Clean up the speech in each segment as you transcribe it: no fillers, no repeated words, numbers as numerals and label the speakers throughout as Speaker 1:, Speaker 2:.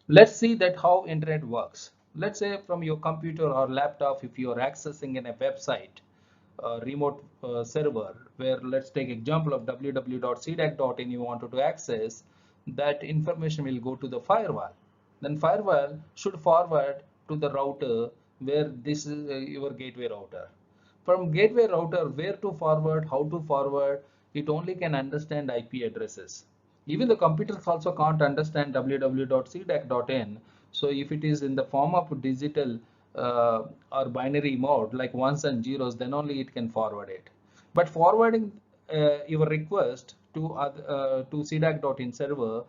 Speaker 1: Let's see that how internet works. Let's say from your computer or laptop, if you are accessing in a website, a remote server, where let's take example of www.cdac.in, you wanted to access, that information will go to the firewall. Then firewall should forward to the router where this is your gateway router. From gateway router, where to forward, how to forward, it only can understand IP addresses. Even the computers also can't understand www.cdac.in. So if it is in the form of digital or binary mode like ones and zeros, then only it can forward it. But forwarding your request to cdac.in server,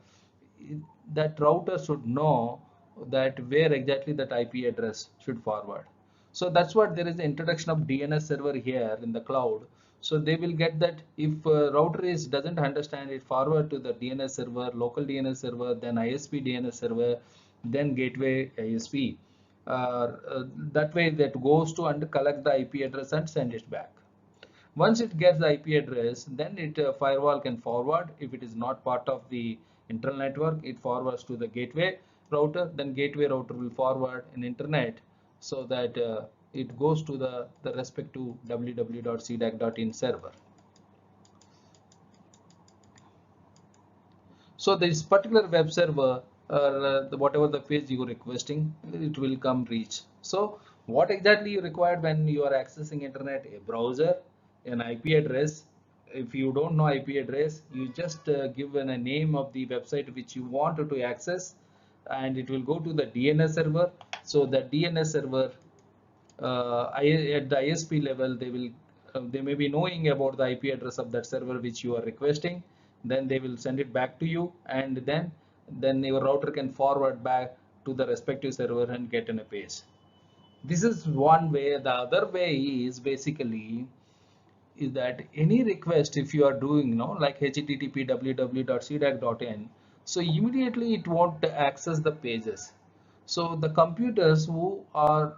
Speaker 1: that router should know that where exactly that IP address should forward. So that's what there is the introduction of DNS server here in the cloud. So they will get that if router is doesn't understand it, forward to the DNS server, local DNS server, then ISP DNS server, then gateway ISP. That way that goes to and collect the IP address and send it back. Once it gets the IP address, then it firewall can forward. If it is not part of the internal network, it forwards to the gateway router. Then gateway router will forward an internet so that it goes to the respective www.cdac.in server. So this particular web server, whatever the page you are requesting, it will come reach. So what exactly you required when you are accessing internet? A browser, an IP address. If you don't know IP address, you just give a name of the website which you wanted to access, and it will go to the DNS server. So the DNS server at the ISP level, they may be knowing about the IP address of that server which you are requesting. Then they will send it back to you, and then your router can forward back to the respective server and get in a page. This is one way. The other way is basically is that any request if you are doing, like http www.cdac.in, so immediately it won't access the pages. So the computers who are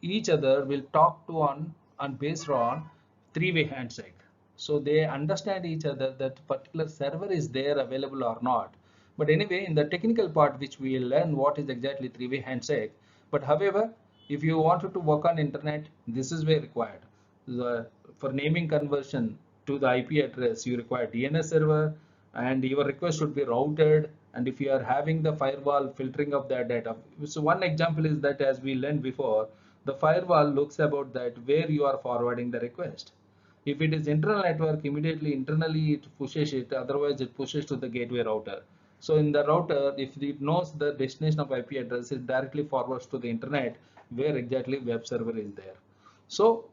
Speaker 1: each other will talk to on based on three-way handshake. So they understand each other that particular server is there available or not. But anyway, in the technical part which we will learn what is exactly three-way handshake. But however, if you wanted to work on internet, this is where required. For naming conversion to the IP address, you require DNS server, and your request should be routed. And if you are having the firewall filtering of that data, so one example is that as we learned before, the firewall looks about that where you are forwarding the request. If it is internal network, immediately internally it pushes it, otherwise it pushes to the gateway router. So in the router, if it knows the destination of IP address, it directly forwards to the internet where exactly web server is there. So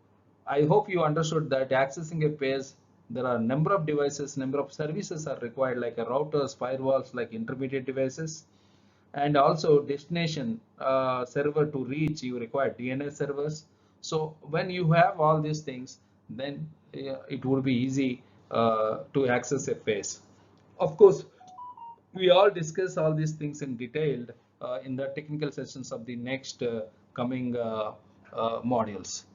Speaker 1: I hope you understood that accessing a page, there are number of devices, number of services are required, like a routers, firewalls, like intermediate devices, and also destination server to reach, you require DNS servers. So when you have all these things, then it would be easy to access a page. Of course, we all discuss all these things in detail in the technical sessions of the next coming modules.